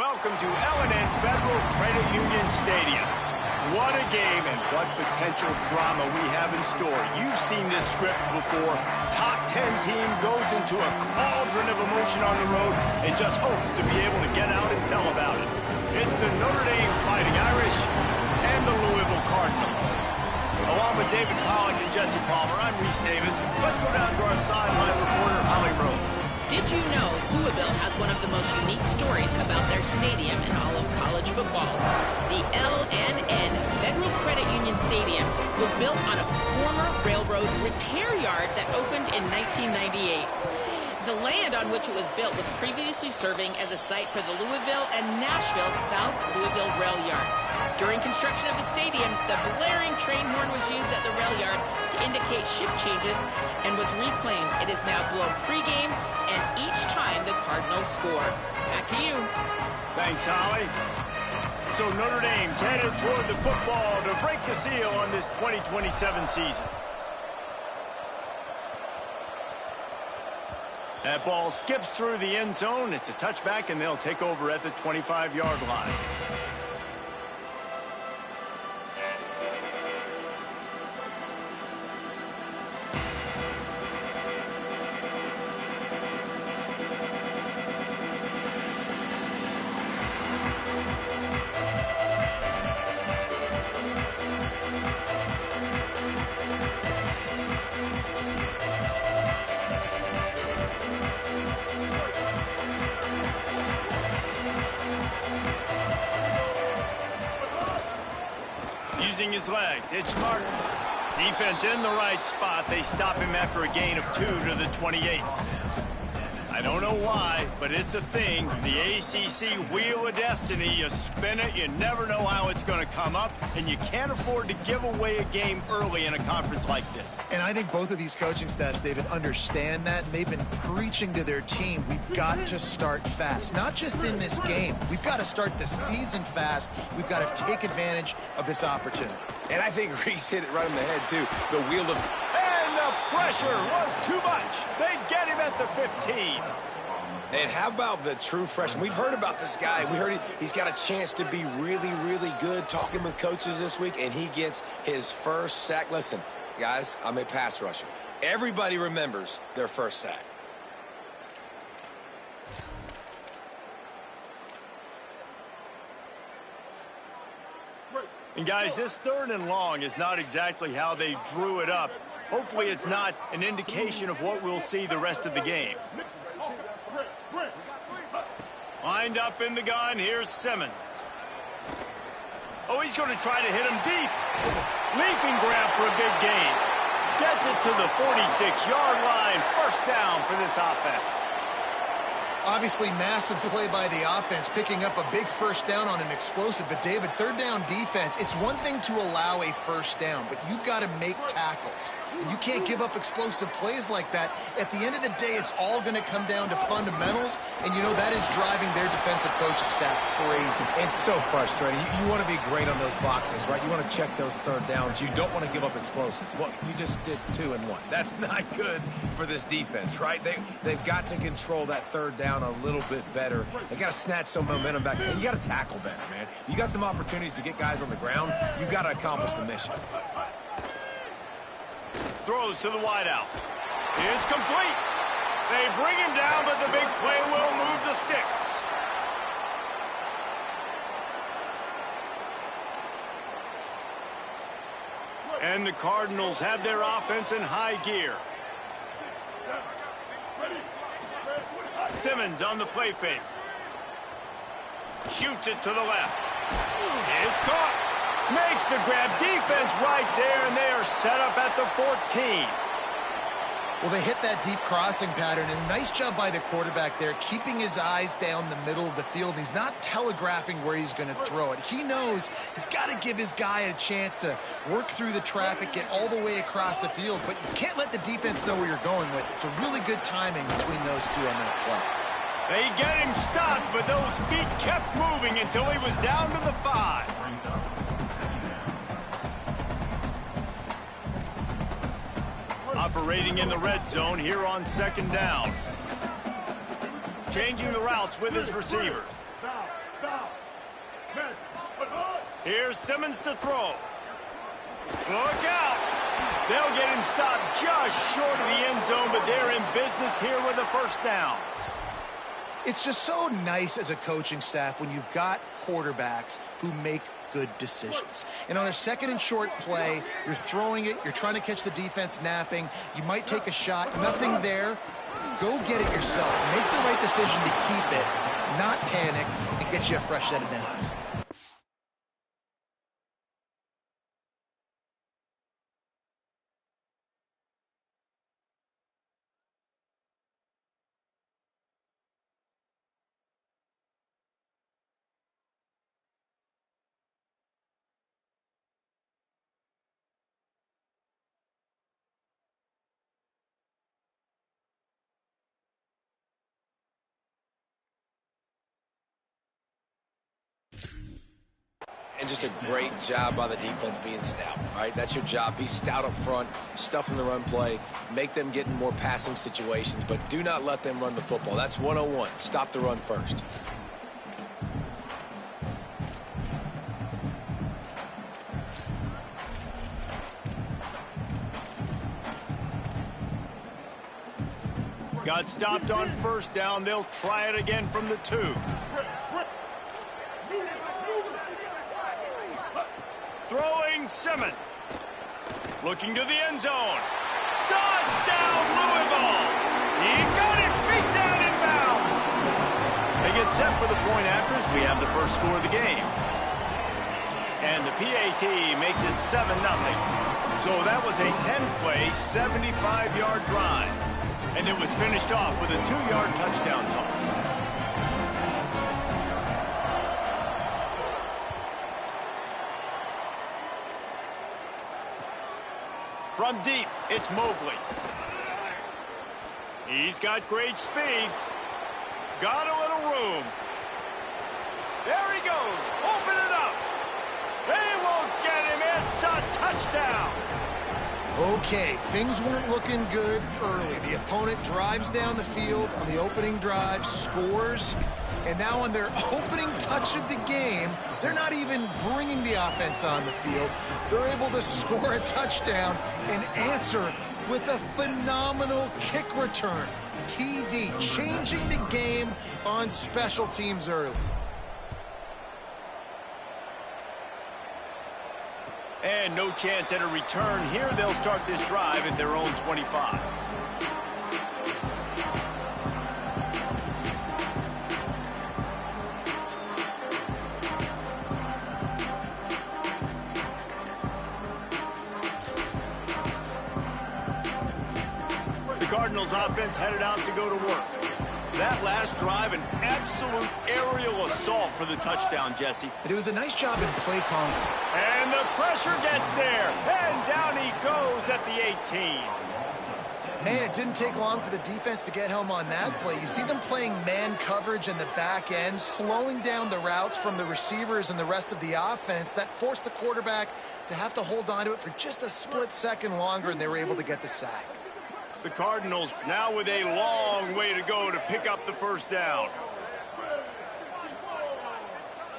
welcome to L&N Federal Credit Union Stadium. What a game and what potential drama we have in store. You've seen this script before. Top 10 team goes into a cauldron of emotion on the road and just hopes to be able to get out and tell about it. It's the Notre Dame Fighting Irish and the Louisville Cardinals. Along with David Pollack and Jesse Palmer, I'm Reese Davis. Let's go down to our sideline reporter, Holly Rowe. Did you know Louisville has one of the most unique stories about their stadium in all of college football? The L&N Federal Credit Union Stadium was built on a former railroad repair yard that opened in 1998. The land on which it was built was previously serving as a site for the Louisville and Nashville South Louisville Rail Yard. During construction of the stadium, the blaring train horn was used at the rail yard to indicate shift changes and was reclaimed. It is now blown pregame and each time the Cardinals score. Back to you. Thanks, Holly. So Notre Dame's headed toward the football to break the seal on this 2027 season. That ball skips through the end zone. It's a touchback, and they'll take over at the 25-yard line. Using his legs, it's Martin. Defense in the right spot. They stop him after a gain of 2 to the 28. I don't know why, but it's a thing. The ACC Wheel of Destiny. You spin it, you never know how it's going to come up, and you can't afford to give away a game early in a conference like this. And I think both of these coaching staffs, David, understand that, and they've been preaching to their team, we've got to start fast. Not just in this game. We've got to start the season fast. We've got to take advantage of this opportunity. And I think Reese hit it right on the head, too. The wheel of... And the pressure was too much. They get him at the 15. And how about the true freshman? We've heard about this guy. We heard he's got a chance to be really, really good, talking with coaches this week, and he gets his first sack. Listen, guys, I'm a pass rusher. Everybody remembers their first sack. And guys, this 3rd and long is not exactly how they drew it up. Hopefully it's not an indication of what we'll see the rest of the game. Lined up in the gun, here's Simmons. Oh, he's going to try to hit him deep. Leaping grab for a big gain. Gets it to the 46-yard line. First down for this offense. Obviously, massive play by the offense, picking up a big first down on an explosive. But, David, 3rd down defense, it's one thing to allow a first down, but you've got to make tackles. And you can't give up explosive plays like that. At the end of the day, it's all going to come down to fundamentals, and, you know, that is driving their defensive coaching staff crazy. It's so frustrating. You want to be great on those boxes, right? You want to check those 3rd downs. You don't want to give up explosives. Well, you just did 2 and 1. That's not good for this defense, right? They've got to control that 3rd down a little bit better. They got to snatch some momentum back. And you got to tackle better, man. You got some opportunities to get guys on the ground. You got to accomplish the mission. Throws to the wideout. It's complete. They bring him down, but the big play will move the sticks. And the Cardinals have their offense in high gear. Simmons on the play fake. Shoots it to the left. It's caught. Makes the grab. Defense right there, and they are set up at the 14. Well, they hit that deep crossing pattern, and nice job by the quarterback there, keeping his eyes down the middle of the field. He's not telegraphing where he's going to throw it. He knows he's got to give his guy a chance to work through the traffic, get all the way across the field, but you can't let the defense know where you're going with it. So really good timing between those two on that play. They get him stopped, but those feet kept moving until he was down to the 5. Operating in the red zone here on 2nd down. Changing the routes with his receivers. Here's Simmons to throw. Look out. They'll get him stopped just short of the end zone, but they're in business here with a first down. It's just so nice as a coaching staff when you've got quarterbacks who make good decisions. And on a second and short play, you're throwing it, you're trying to catch the defense napping, you might take a shot, nothing there. Go get it yourself. Make the right decision to keep it, not panic, and get you a fresh set of downs. And just a great job by the defense being stout, right? That's your job. Be stout up front, stuff in the run play, make them get in more passing situations, but do not let them run the football. That's 101. Stop the run first. Got stopped on first down. They'll try it again from the 2. Throwing Simmons. Looking to the end zone. Touchdown, Louisville. He got it beat down in bounds. They get set for the point after as we have the first score of the game. And the PAT makes it 7-0. So that was a 10-play, 75-yard drive. And it was finished off with a 2-yard touchdown toss. From deep, it's Mobley. He's got great speed. Got a little room. There he goes. Open it up. They won't get him. It's a touchdown. Okay, things weren't looking good early. The opponent drives down the field on the opening drive, scores, and now on their opening touch of the game, they're not even bringing the offense on the field. They're able to score a touchdown and answer with a phenomenal kick return. TD, changing the game on special teams early. And no chance at a return here. They'll start this drive at their own 25. The Cardinals offense headed out to go to work. That last drive, an absolute aerial assault for the touchdown, Jesse. But it was a nice job in play calling. And the pressure gets there. And down he goes at the 18. Man, it didn't take long for the defense to get home on that play. You see them playing man coverage in the back end, slowing down the routes from the receivers and the rest of the offense. That forced the quarterback to have to hold on to it for just a split second longer, and they were able to get the sack. The Cardinals now with a long way to go to pick up the first down.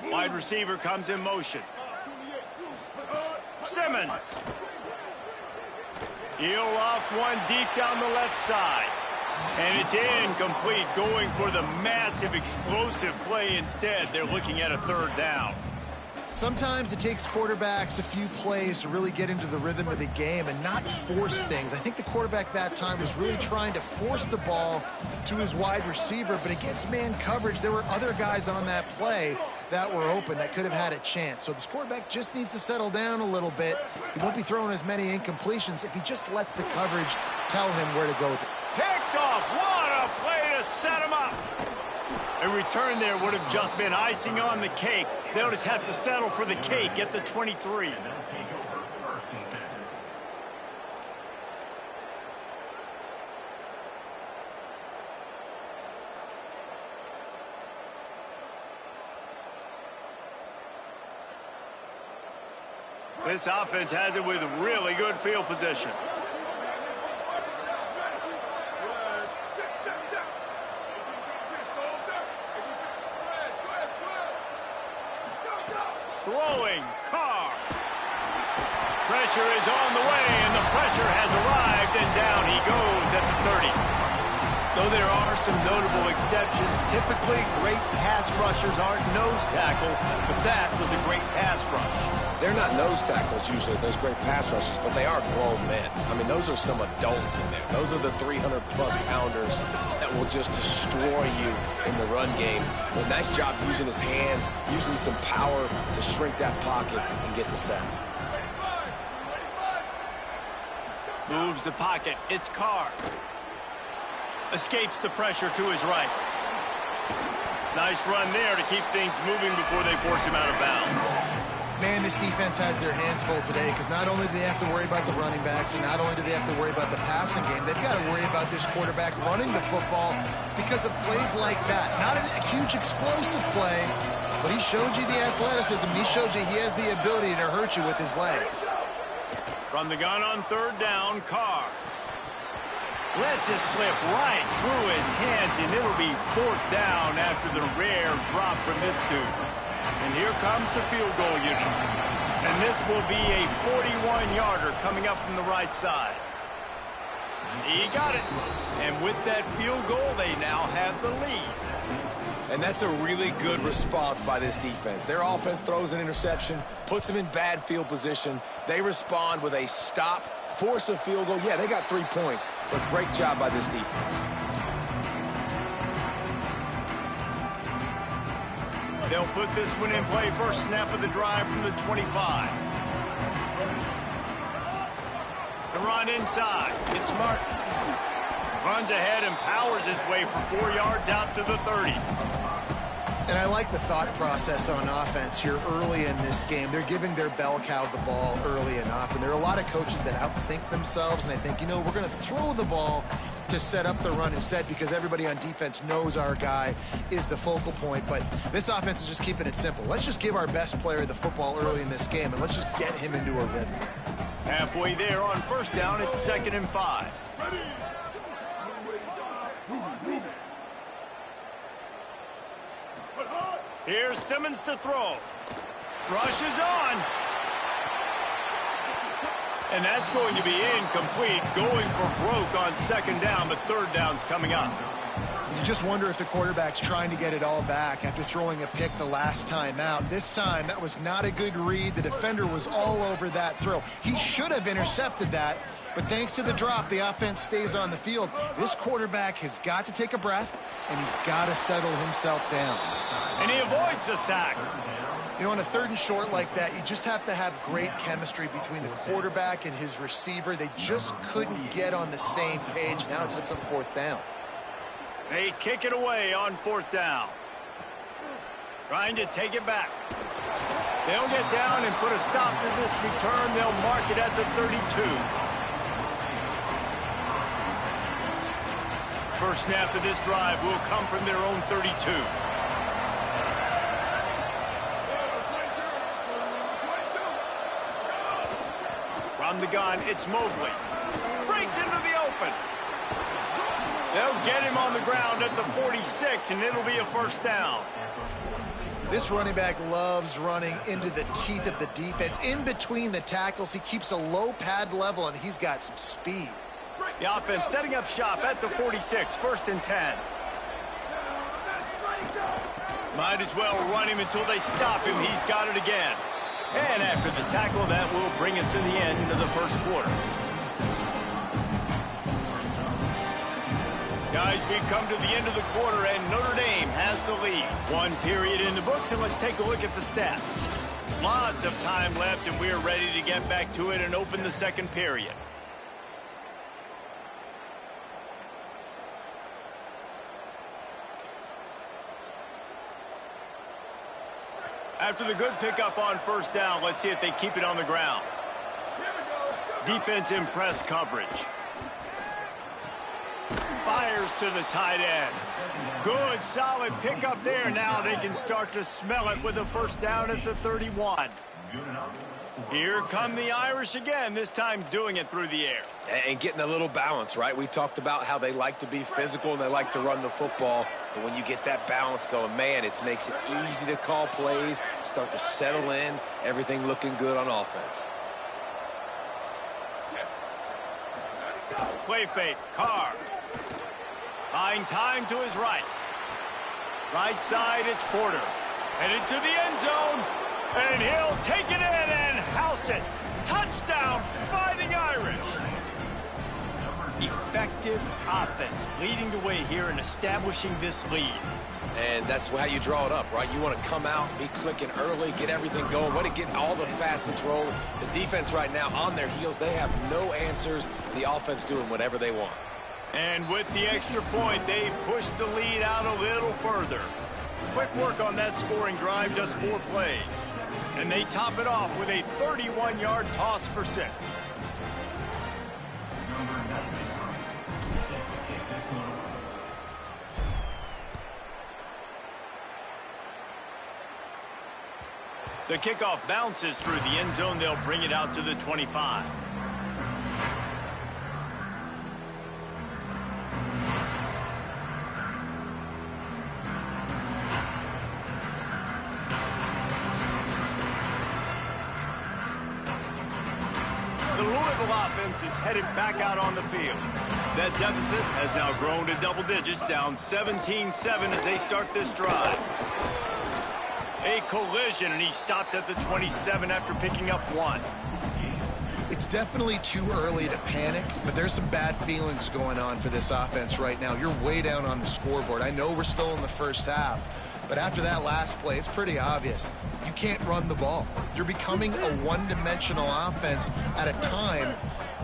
Wide receiver comes in motion. Simmons. He'll off one deep down the left side. And it's incomplete, going for the massive explosive play instead. They're looking at a third down. Sometimes it takes quarterbacks a few plays to really get into the rhythm of the game and not force things. I think the quarterback that time was really trying to force the ball to his wide receiver, but against man coverage, there were other guys on that play that were open that could have had a chance. So this quarterback just needs to settle down a little bit. He won't be throwing as many incompletions if he just lets the coverage tell him where to go with it. Picked off. What a play to set him up. A return there would have just been icing on the cake. They'll just have to settle for the cake at the 23. This offense has it with really good field position. Throwing. pressure is on the way, and the pressure has arrived, and down he goes at the 30. Though there are some notable exceptions, typically great pass rushers aren't nose tackles, but that was a great pass rush. They're not nose tackles usually, those great pass rushers, but they are grown men. I mean, those are some adults in there. Those are the 300-plus pounders that will just destroy you in the run game. But nice job using his hands, using some power to shrink that pocket and get the sack. Moves the pocket. It's Carr. Escapes the pressure to his right. Nice run there to keep things moving before they force him out of bounds. Man, this defense has their hands full today because not only do they have to worry about the running backs and not only do they have to worry about the passing game, they've got to worry about this quarterback running the football because of plays like that. Not a huge explosive play, but he showed you the athleticism. He showed you he has the ability to hurt you with his legs. From the gun on third down, Carr lets it slip right through his hands, and it'll be fourth down after the rare drop from this dude. And here comes the field goal unit. And this will be a 41-yarder coming up from the right side. He got it. And with that field goal, they now have the lead. And that's a really good response by this defense. Their offense throws an interception, puts them in bad field position. They respond with a stop, force a field goal. Yeah, they got 3 points, but great job by this defense. They'll put this one in play. First snap of the drive from the 25. The run inside. It's Martin. Runs ahead and powers his way for 4 yards out to the 30. And I like the thought process on offense here early in this game. They're giving their bell cow the ball early enough. And there are a lot of coaches that outthink themselves, and they think, you know, we're going to throw the ball to set up the run instead because everybody on defense knows our guy is the focal point. But this offense is just keeping it simple. Let's just give our best player the football early in this game, and let's just get him into a rhythm. Halfway there on first down, it's 2nd and 5. Here's Simmons to throw. Rushes on. And that's going to be incomplete, going for broke on 2nd down, but 3rd down's coming up. You just wonder if the quarterback's trying to get it all back after throwing a pick the last time out. This time, that was not a good read. The defender was all over that throw. He should have intercepted that, but thanks to the drop, the offense stays on the field. This quarterback has got to take a breath, and he's got to settle himself down. And he avoids the sack. You know, on a 3rd and short like that, you just have to have great chemistry between the quarterback and his receiver. They just couldn't get on the same page. Now it's up 4th down. They kick it away on 4th down. Trying to take it back. They'll get down and put a stop to this return. They'll mark it at the 32. First snap of this drive will come from their own 32. From the gun, it's Mobley. Breaks into the open. They'll get him on the ground at the 46, and it'll be a 1st down. This running back loves running into the teeth of the defense. In between the tackles, he keeps a low pad level, and he's got some speed. The offense setting up shop at the 46, 1st and 10. Might as well run him until they stop him. He's got it again. And after the tackle, that will bring us to the end of the 1st quarter. Guys, we've come to the end of the quarter, and Notre Dame has the lead. 1 period in the books, and let's take a look at the stats. Lots of time left, and we're ready to get back to it and open the 2nd period. After the good pickup on 1st down, let's see if they keep it on the ground. Defense in press coverage. Fires to the tight end. Good, solid pickup there. Now they can start to smell it with a 1st down at the 31. Here come the Irish again, this time doing it through the air. And getting a little balance, right? We talked about how they like to be physical and they like to run the football. But when you get that balance going, man, it makes it easy to call plays, start to settle in, everything looking good on offense. Play fake, Carr. Buying time to his right. Right side, it's Porter. Headed to the end zone. And he'll take it in and house it. Touchdown, Fighting Irish. Effective offense leading the way here and establishing this lead. And that's how you draw it up, right? You want to come out, be clicking early, get everything going, want to get all the facets rolling. The defense right now on their heels, they have no answers. The offense doing whatever they want. And with the extra point, they push the lead out a little further. Quick work on that scoring drive, just 4 plays. And they top it off with a 31-yard toss for 6. The kickoff bounces through the end zone. They'll bring it out to the 25. The Louisville offense is headed back out on the field. That deficit has now grown to double digits, down 17-7 as they start this drive. A collision, and he stopped at the 27 after picking up 1. It's definitely too early to panic, but there's some bad feelings going on for this offense right now. You're way down on the scoreboard. I know we're still in the first half, but after that last play, it's pretty obvious. You can't run the ball. You're becoming a one-dimensional offense at a time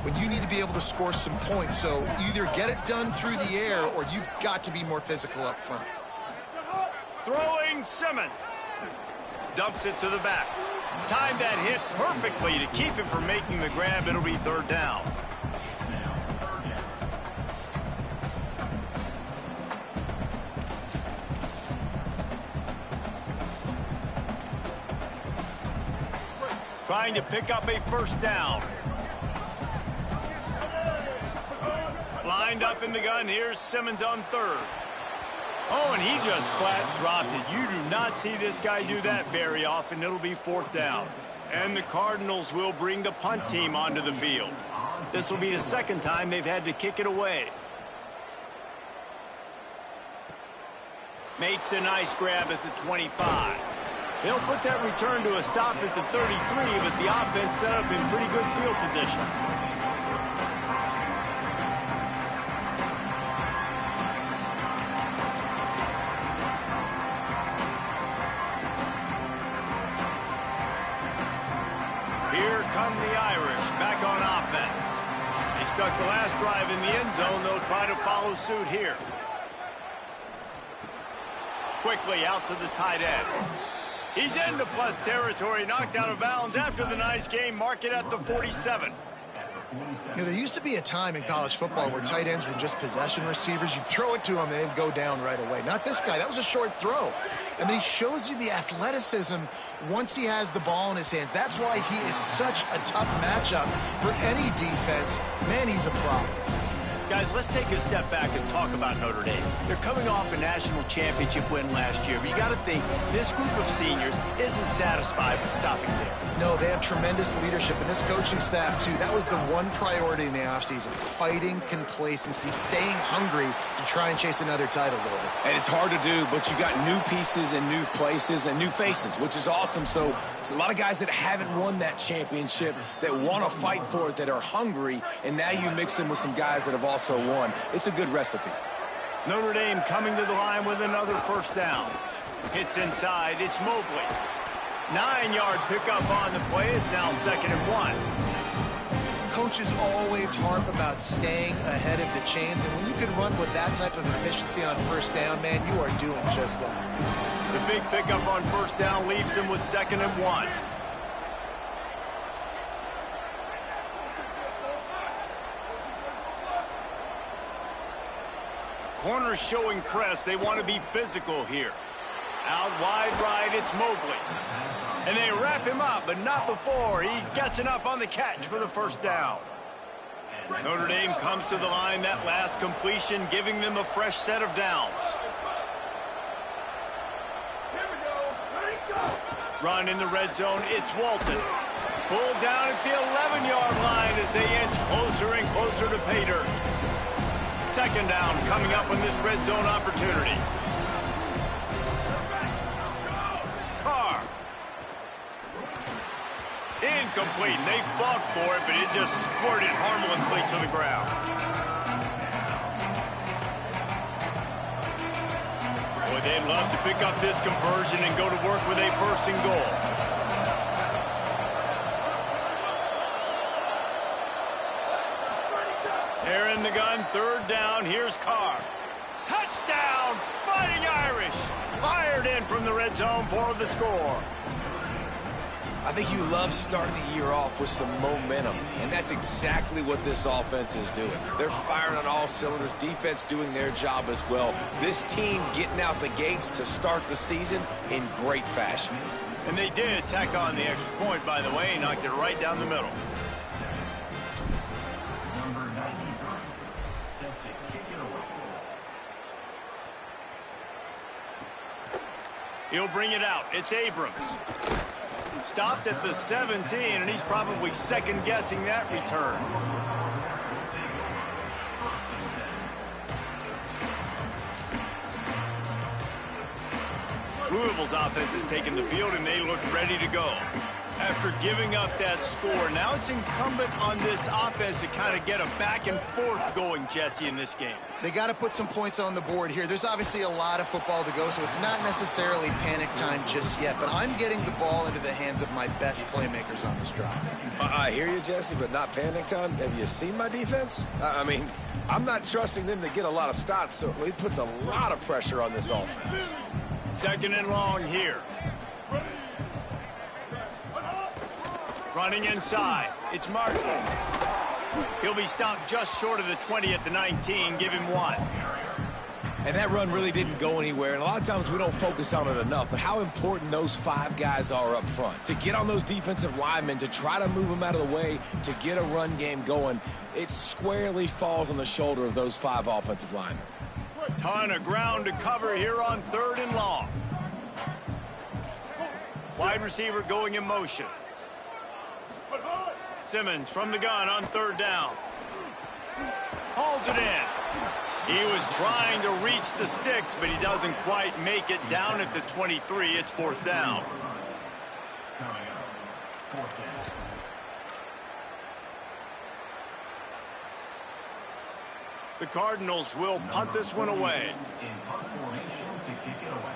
when you need to be able to score some points. So either get it done through the air or you've got to be more physical up front. Throwing Simmons. Dumps it to the back. Timed that hit perfectly to keep him from making the grab. It'll be 3rd down. Trying to pick up a 1st down. Lined up in the gun. Here's Simmons on 3rd. Oh, and he just flat dropped it. You do not see this guy do that very often. It'll be 4th down. And the Cardinals will bring the punt team onto the field. This will be the 2nd time they've had to kick it away. Makes a nice grab at the 25. They'll put that return to a stop at the 33, but the offense set up in pretty good field position. Here come the Irish back on offense. They stuck the last drive in the end zone. They'll try to follow suit here. Quickly out to the tight end. He's into plus territory, knocked out of bounds after the nice game. Mark it at the 47. You know, there used to be a time in college football where tight ends were just possession receivers. You throw it to them and they'd go down right away. Not this guy. That was a short throw. And then he shows you the athleticism once he has the ball in his hands. That's why he is such a tough matchup for any defense. Man, he's a problem. Guys, let's take a step back and talk about Notre Dame. They're coming off a national championship win last year, but you got to think this group of seniors isn't satisfied with stopping there. No, they have tremendous leadership, and this coaching staff, too. That was the one priority in the offseason, fighting complacency, staying hungry to try and chase another title, David. And it's hard to do, but you got new pieces and new places and new faces, which is awesome. So it's a lot of guys that haven't won that championship that want to fight for it, that are hungry, and now you mix them with some guys that have also won. It's a good recipe. Notre Dame coming to the line with another 1st down. Hits inside. It's Mobley. 9-yard pickup on the play. It's now 2nd and 1. Coaches always harp about staying ahead of the chains, and when you can run with that type of efficiency on 1st down, man, you are doing just that. The big pickup on 1st down leaves them with 2nd and 1. Corners showing press. They want to be physical here. Out wide right, it's Mobley. And they wrap him up, but not before he gets enough on the catch for the 1st down. Notre Dame comes to the line, that last completion giving them a fresh set of downs. Run in the red zone, it's Walton. Pulled down at the 10-yard line as they inch closer and closer to pay dirt. Second down coming up on this red zone opportunity. Carr. Incomplete. They fought for it, but it just squirted harmlessly to the ground. Boy, they'd love to pick up this conversion and go to work with a first and goal. They're in the gun, third down. Here's Carr. Touchdown, Fighting Irish. Fired in from the red zone for the score. I think you love starting the year off with some momentum, and that's exactly what this offense is doing. They're firing on all cylinders, defense doing their job as well. This team getting out the gates to start the season in great fashion. And they did tack on the extra point, by the way, knocked it right down the middle. Number 93, set to kick it away. He'll bring it out. It's Abrams. Stopped at the 17, and he's probably second-guessing that return. Louisville's offense has taken the field, and they look ready to go. After giving up that score, now it's incumbent on this offense to kind of get a back and forth going, Jesse, in this game. They got to put some points on the board here. There's obviously a lot of football to go, so it's not necessarily panic time just yet, but I'm getting the ball into the hands of my best playmakers on this drive. I hear you, Jesse, but not panic time. Have you seen my defense? I mean, I'm not trusting them to get a lot of stops, so it puts a lot of pressure on this offense. Second and long here. Running inside. It's Martin. He'll be stopped just short of the 20 at the 19. Give him one. And that run really didn't go anywhere, and a lot of times we don't focus on it enough, but how important those five guys are up front. To get on those defensive linemen, to try to move them out of the way, to get a run game going, it squarely falls on the shoulder of those five offensive linemen. Ton of ground to cover here on third and long. Wide receiver going in motion. Simmons from the gun on third down. Hauls it in. He was trying to reach the sticks, but he doesn't quite make it down at the 23. It's fourth down. Coming up, fourth down. The Cardinals will punt this one away. In punt formation to kick it away.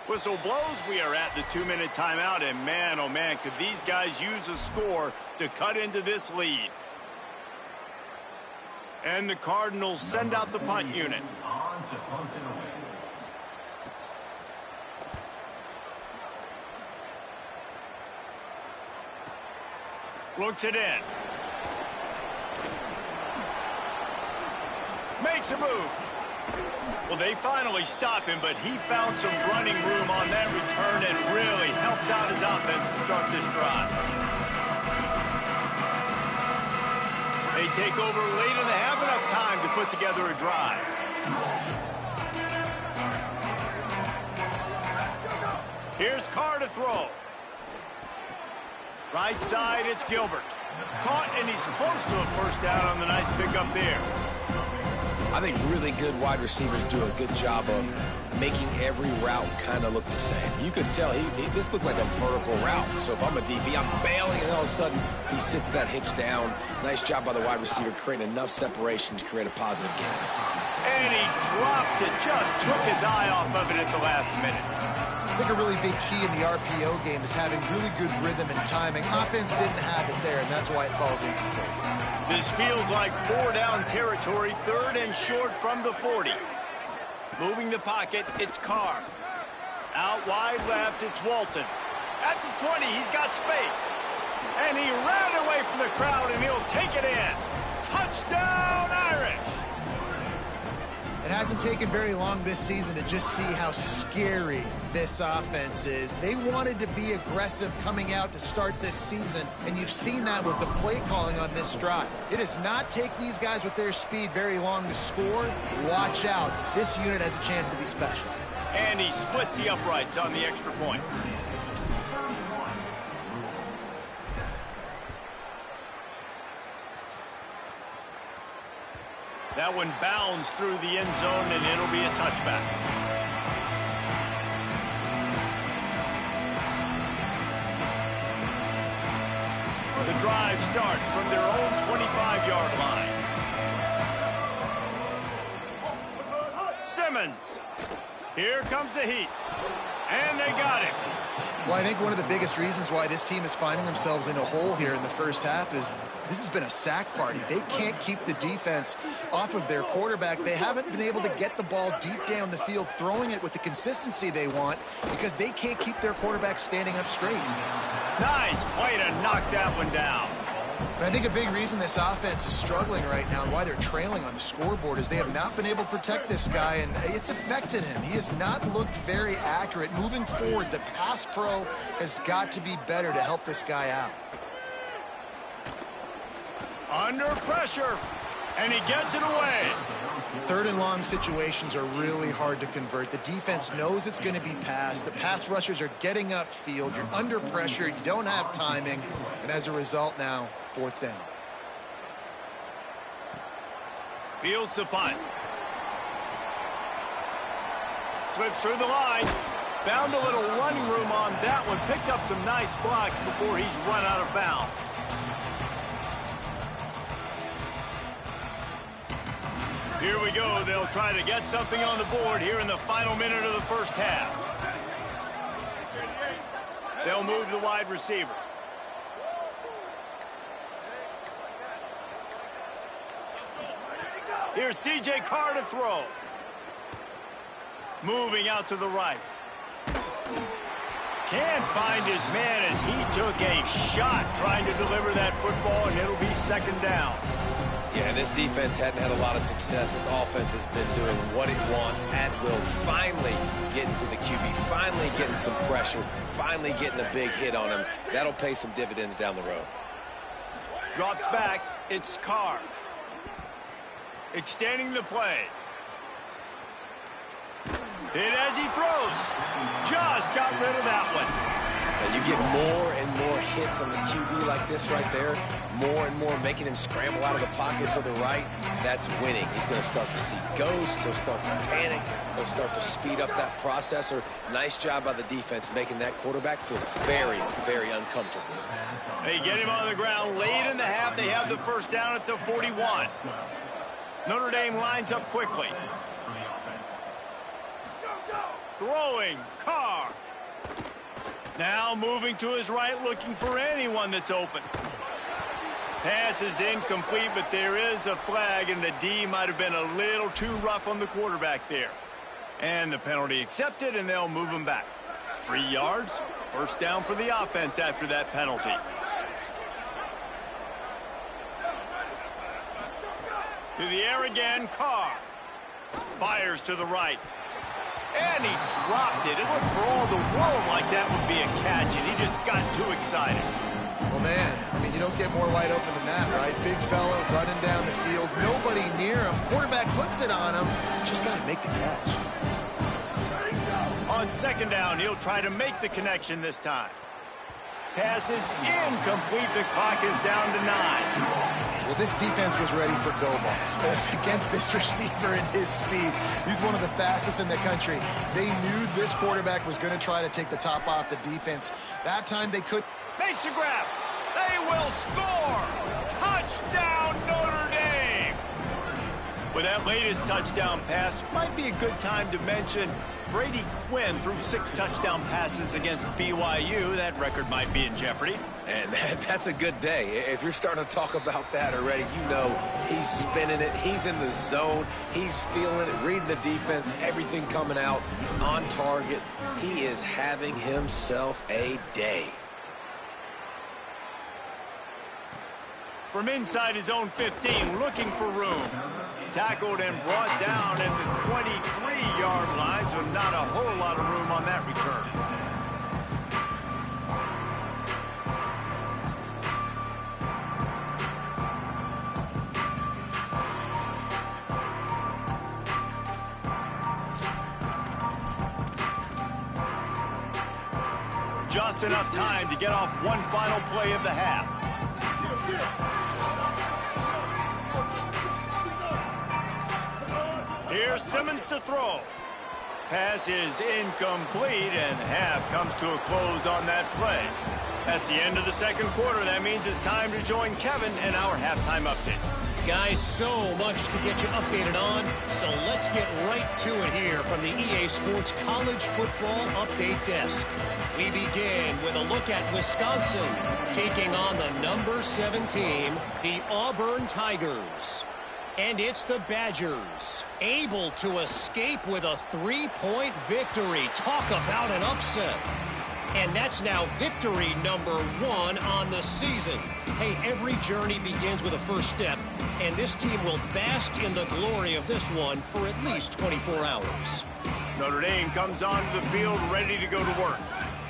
Whistle blows. We are at the 2-minute timeout, and man, oh man, could these guys use a score to cut into this lead. And the Cardinals send out the punt unit. On to punt it away. Looks it in. Makes a move. Well, they finally stop him, but he found some running room on that return and really helps out his offense to start this drive. They take over late and they have enough time to put together a drive. Here's Carr to throw. Right side, it's Gilbert. Caught, and he's close to a first down on the nice pickup there. I think really good wide receivers do a good job of making every route kind of look the same. You could tell this looked like a vertical route. So if I'm a DB, I'm bailing, and all of a sudden he sits that hitch down. Nice job by the wide receiver creating enough separation to create a positive gain. And he drops it. Just took his eye off of it at the last minute. I think a really big key in the RPO game is having really good rhythm and timing. Offense didn't have it there, and that's why it falls incomplete. This feels like 4-down territory, third and short from the 40. Moving the pocket, it's Carr. Out wide left, it's Walton. At the 20, he's got space. And he ran away from the crowd, and he'll take it in. Touchdown, Irish! It hasn't taken very long this season to just see how scary this offense is. They wanted to be aggressive coming out to start this season, and you've seen that with the play calling on this drive. It does not take these guys with their speed very long to score. Watch out. This unit has a chance to be special. And he splits the uprights on the extra point. That one bounds through the end zone, and it'll be a touchback. The drive starts from their own 25-yard line. Simmons. Here comes the heat. And they got him. Well, I think one of the biggest reasons why this team is finding themselves in a hole here in the first half is this has been a sack party. They can't keep the defense off of their quarterback. They haven't been able to get the ball deep down the field, throwing it with the consistency they want because they can't keep their quarterback standing up straight. Nice way to knock that one down. And I think a big reason this offense is struggling right now and why they're trailing on the scoreboard is they have not been able to protect this guy, and it's affected him. He has not looked very accurate. Moving forward, the pass pro has got to be better to help this guy out. Under pressure, and he gets it away. Third and long situations are really hard to convert. The defense knows it's going to be passed. The pass rushers are getting upfield. You're under pressure. You don't have timing. And as a result now, fourth down. Fields the punt. Slips through the line. Found a little running room on that one. Picked up some nice blocks before he's run out of bounds. Here we go. They'll try to get something on the board here in the final minute of the first half. They'll move the wide receiver. Here's C.J. Carr to throw. Moving out to the right. Can't find his man as he took a shot trying to deliver that football, and it'll be second down. Yeah, this defense hadn't had a lot of success. This offense has been doing what it wants at will. Finally getting to the QB, finally getting some pressure, finally getting a big hit on him. That'll pay some dividends down the road. Drops back. It's Carr. Extending the play. Hit as he throws. Just got rid of that one. And you get more and more hits on the QB like this right there, more and more making him scramble out of the pocket to the right. That's winning. He's going to start to see ghosts. He'll start to panic. He'll start to speed up that processor. Nice job by the defense making that quarterback feel very, very uncomfortable. They get him on the ground late in the half. They have the first down at the 41. Notre Dame lines up quickly. Throwing, Carr. Now moving to his right, looking for anyone that's open. Pass is incomplete, but there is a flag, and the D might have been a little too rough on the quarterback there. And the penalty accepted, and they'll move him back. 3 yards, first down for the offense after that penalty. To the air again, Carr. Fires to the right. And he dropped it. It looked for all the world like that would be a catch, and he just got too excited. Well, man, I mean, you don't get more wide open than that, right? Big fella running down the field. Nobody near him. Quarterback puts it on him. Just got to make the catch. On second down, he'll try to make the connection this time. Pass is incomplete. The clock is down to 9. Well, this defense was ready for go balls against this receiver and his speed. He's one of the fastest in the country. They knew this quarterback was going to try to take the top off the defense. That time they could. Makes a grab. They will score. Touchdown, Notre Dame. With that latest touchdown pass, might be a good time to mention Brady Quinn threw 6 touchdown passes against BYU. That record might be in jeopardy. And that's a good day. If you're starting to talk about that already, you know he's spinning it. He's in the zone. He's feeling it, reading the defense, everything coming out on target. He is having himself a day. From inside his own 15, looking for room. Tackled and brought down at the 23-yard line, so not a whole lot of room on that return. Just enough time to get off one final play of the half. Here's Simmons to throw. Pass is incomplete, and half comes to a close on that play. That's the end of the second quarter. That means it's time to join Kevin in our halftime update. Guys, so much to get you updated on, so let's get right to it here from the EA Sports College Football Update Desk. We begin with a look at Wisconsin taking on the number 7 team, the Auburn Tigers. And it's the Badgers, able to escape with a 3-point victory. Talk about an upset. And that's now victory number 1 on the season. Hey, every journey begins with a first step, and this team will bask in the glory of this one for at least 24 hours. Notre Dame comes onto the field ready to go to work.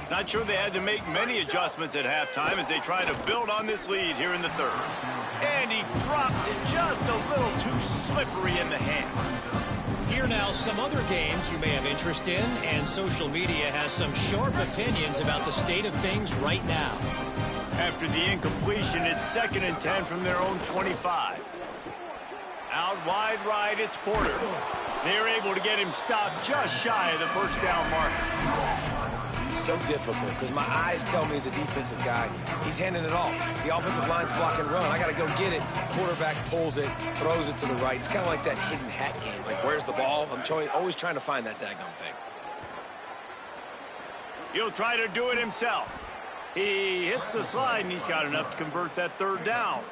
Not sure they had to make many adjustments at halftime as they try to build on this lead here in the third. And he drops it just a little too slippery in the hands. Here now, some other games you may have interest in, and social media has some sharp opinions about the state of things right now. After the incompletion, it's 2nd and 10 from their own 25. Out wide right, it's Porter. They're able to get him stopped just shy of the first down marker. So difficult because my eyes tell me as a defensive guy, he's handing it off. The offensive line's block and run. I got to go get it. Quarterback pulls it, throws it to the right. It's kind of like that hidden hat game. Like, where's the ball? I'm always trying to find that daggone thing. He'll try to do it himself. He hits the slide, and he's got enough to convert that 3rd down.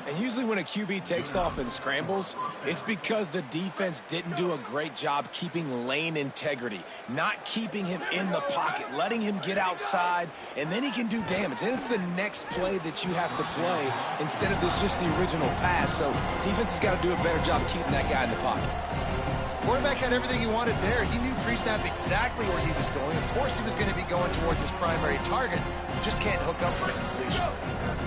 And usually when a QB takes off and scrambles, it's because the defense didn't do a great job keeping lane integrity, not keeping him in the pocket, letting him get outside, and then he can do damage. And it's the next play that you have to play instead of just the original pass. So defense has got to do a better job keeping that guy in the pocket. Quarterback had everything he wanted there. He knew pre-snap exactly where he was going. Of course he was going to be going towards his primary target. Just can't hook up for the completion.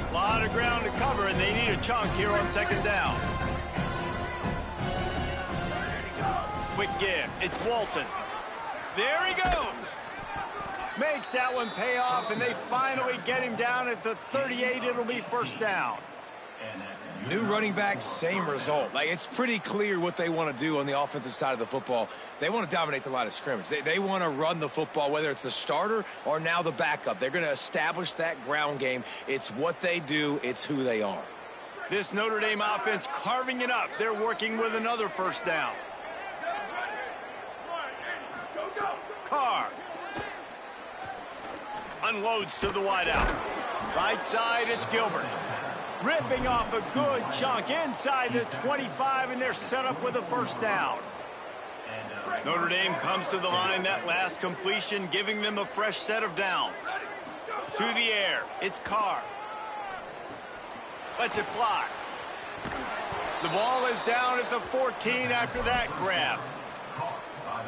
A lot of ground to cover, and they need a chunk here on 2nd down. Quick give. It's Walton. There he goes. Makes that one pay off, and they finally get him down at the 38. It'll be 1st down. New running back, same result. Like, it's pretty clear what they want to do on the offensive side of the football. They want to dominate the line of scrimmage. They want to run the football, whether it's the starter or now the backup. They're going to establish that ground game. It's what they do. It's who they are. This Notre Dame offense carving it up. They're working with another 1st down. Carr unloads to the wideout. Right side, it's Gilbert. Ripping off a good chunk inside the 25, and they're set up with a 1st down. Notre Dame comes to the line, that last completion, giving them a fresh set of downs. To the air, it's Carr. Lets it fly. The ball is down at the 14 after that grab.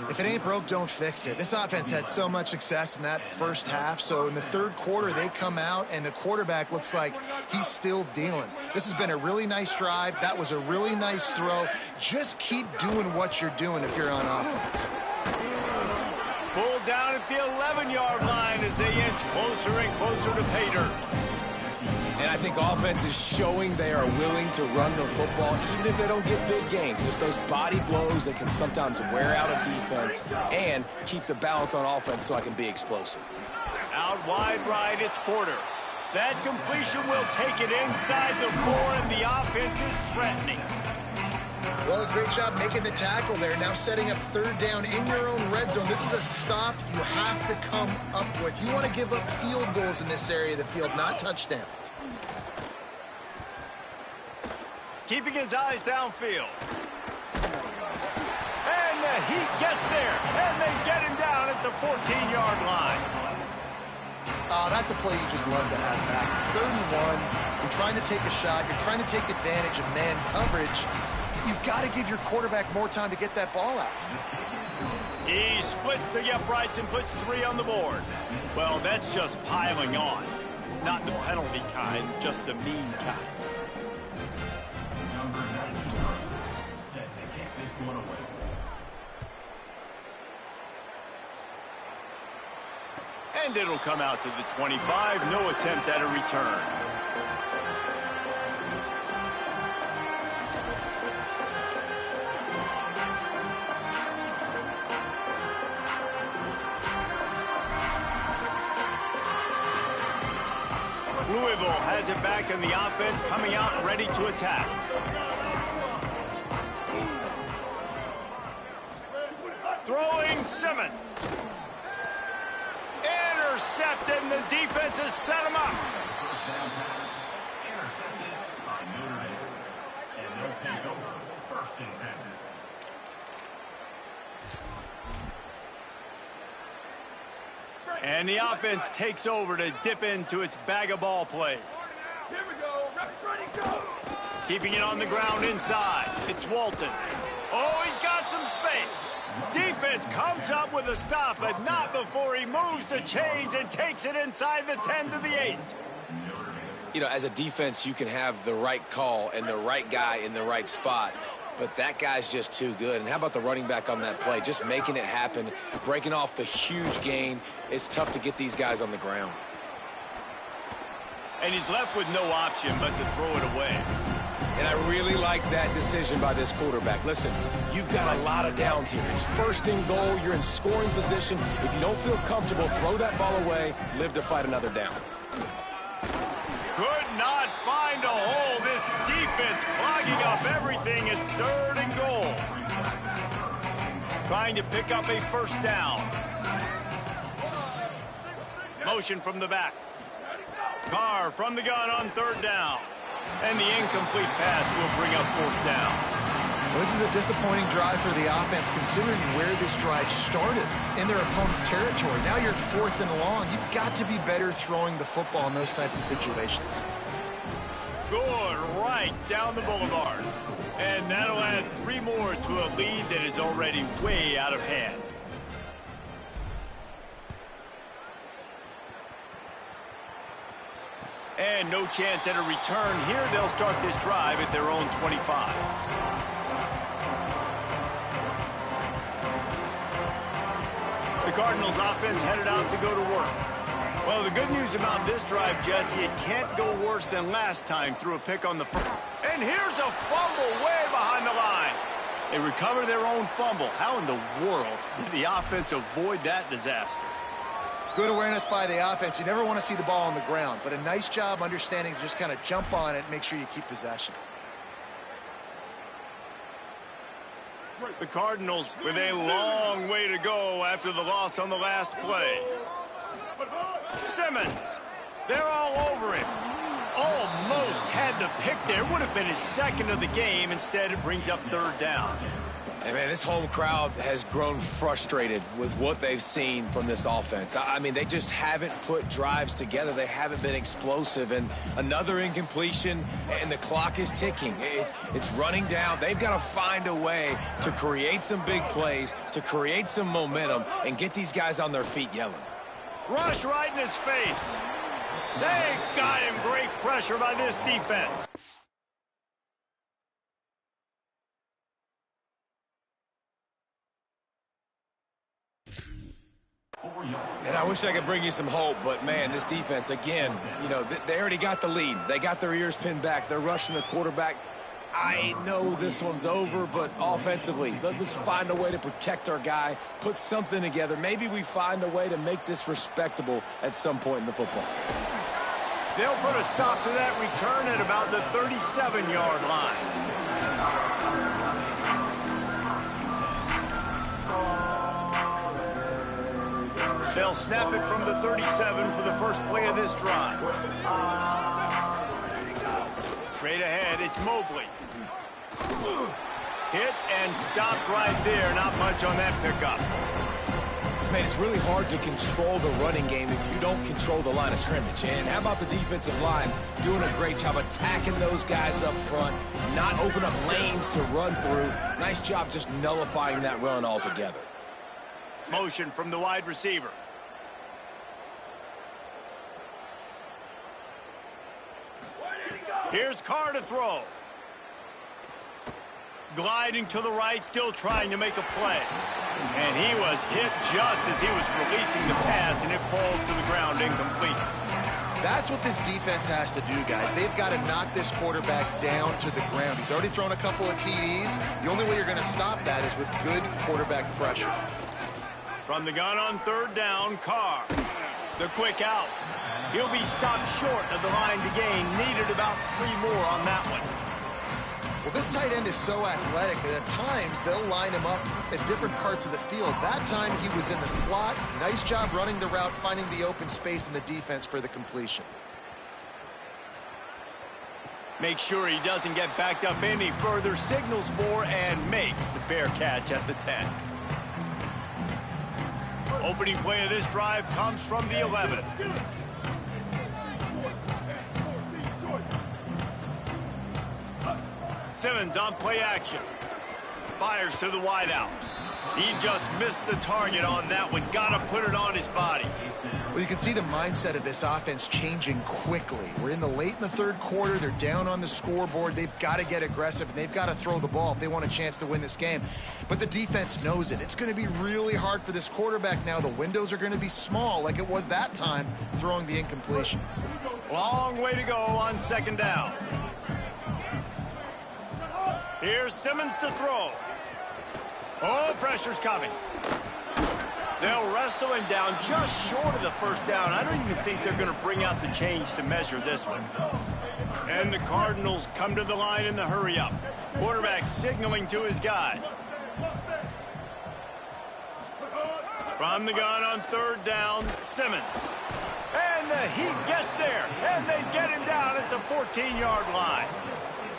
If it ain't broke, don't fix it. This offense had so much success in that first half, so in the 3rd quarter, they come out, and the quarterback looks like he's still dealing. This has been a really nice drive. That was a really nice throw. Just keep doing what you're doing if you're on offense. Pulled down at the 11-yard line as they inch closer and closer to pay dirt. And I think offense is showing they are willing to run the football, even if they don't get big gains. Just those body blows that can sometimes wear out a defense and keep the balance on offense so I can be explosive. Out wide right, it's Porter. That completion will take it inside the 4, and the offense is threatening. Well, great job making the tackle there. Now setting up 3rd down in your own red zone. This is a stop you have to come up with. You want to give up field goals in this area of the field, not touchdowns. Keeping his eyes downfield. And the Heat gets there, and they get him down at the 14-yard line. That's a play you just love to have back. It's 3rd and 1. You're trying to take a shot. You're trying to take advantage of man coverage. you've got to give your quarterback more time to get that ball out. He splits the uprights and puts 3 on the board. Well, that's just piling on. Not the penalty kind, just the mean kind. Number 91, set to kick this one away. And it'll come out to the 25. No attempt at a return. Louisville has it back in the offense, coming out ready to attack. Throwing Simmons. Intercepted, and the defense has set him up. First down pass, intercepted by Notre Dame. And they'll take over first and 10. And the offense takes over to dip into its bag of ball plays. Here we go. Ready, go. Keeping it on the ground inside. It's Walton. Oh, he's got some space. Defense comes up with a stop, but not before he moves the chains and takes it inside the 10 to the 8. You know, as a defense, you can have the right call and the right guy in the right spot. But that guy's just too good. And how about the running back on that play? Just making it happen, breaking off the huge gain. It's tough to get these guys on the ground. And he's left with no option but to throw it away. And I really like that decision by this quarterback. Listen, you've got a lot of downs here. It's first and goal. You're in scoring position. If you don't feel comfortable, throw that ball away. Live to fight another down. Could not find a hole. This defense clogging up everything. It's 3rd and goal. Trying to pick up a first down. Motion from the back. Carr from the gun on 3rd down. And the incomplete pass will bring up 4th down. Well, this is a disappointing drive for the offense, considering where this drive started, in their opponent territory. Now you're 4th and long. You've got to be better throwing the football in those types of situations. Good right down the boulevard. And that'll add 3 more to a lead that is already way out of hand. And no chance at a return here. They'll start this drive at their own 25. The Cardinals offense headed out to go to work. Well, the good news about this drive, Jesse, it can't go worse than last time through a pick on the first. And here's a fumble way behind the line. They recover their own fumble. How in the world did the offense avoid that disaster? Good awareness by the offense. You never want to see the ball on the ground, but a nice job understanding to just kind of jump on it and make sure you keep possession. The Cardinals with a long way to go after the loss on the last play. Simmons, they're all over him. Almost had the pick there. Would have been his 2nd of the game. Instead, it brings up 3rd down. And, man, this home crowd has grown frustrated with what they've seen from this offense. I mean, they just haven't put drives together. They haven't been explosive. And another incompletion, and the clock is ticking. It's running down. They've got to find a way to create some big plays, to create some momentum, and get these guys on their feet yelling. Rush right in his face. They got him. Great pressure by this defense. And I wish I could bring you some hope, but, man, this defense, again, you know, they already got the lead. They got their ears pinned back. They're rushing the quarterback. I know this one's over, but offensively, let's find a way to protect our guy, put something together. Maybe we find a way to make this respectable at some point in the football game. They'll put a stop to that return at about the 37-yard line. They'll snap it from the 37 for the first play of this drive. Straight ahead, it's Mobley. Hit and stopped right there. Not much on that pickup. Man, it's really hard to control the running game if you don't control the line of scrimmage. And how about the defensive line doing a great job attacking those guys up front, not open up lanes to run through. Nice job just nullifying that run altogether. Motion from the wide receiver. Here's Carr to throw. Gliding to the right, still trying to make a play. And he was hit just as he was releasing the pass, and it falls to the ground incomplete. That's what this defense has to do, guys. They've got to knock this quarterback down to the ground. He's already thrown a couple of TDs. The only way you're going to stop that is with good quarterback pressure. From the gun on third down, Carr. The quick out. He'll be stopped short of the line to gain. Needed about 3 more on that one. Well, this tight end is so athletic that at times they'll line him up at different parts of the field. That time he was in the slot. Nice job running the route, finding the open space in the defense for the completion. Make sure he doesn't get backed up any further. Signals for and makes the fair catch at the 10. Opening play of this drive comes from the 11. Simmons on play action. Fires to the wideout. He just missed the target on that one. Got to put it on his body. Well, you can see the mindset of this offense changing quickly. We're in the third quarter. They're down on the scoreboard. They've got to get aggressive, and they've got to throw the ball if they want a chance to win this game. But the defense knows it. It's going to be really hard for this quarterback now. The windows are going to be small like it was that time throwing the incompletion. Long way to go on second down. Here's Simmons to throw. Oh, pressure's coming. They'll wrestle him down just short of the first down. I don't even think they're going to bring out the chains to measure this one. And the Cardinals come to the line in the hurry-up. Quarterback signaling to his guys. From the gun on third down, Simmons. And the Heat gets there, and they get him down at the 14-yard line.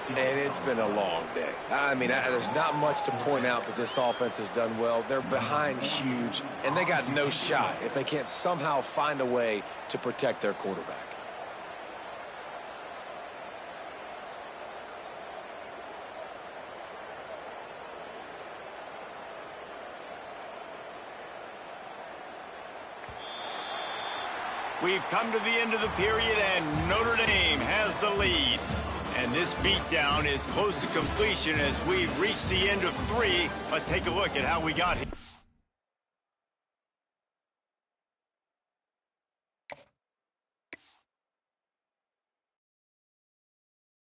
And it's been a long day. I mean, there's not much to point out that this offense has done well. They're behind huge, and they got no shot if they can't somehow find a way to protect their quarterback. We've come to the end of the period, and Notre Dame has the lead. And this beatdown is close to completion as we've reached the end of 3. Let's take a look at how we got here.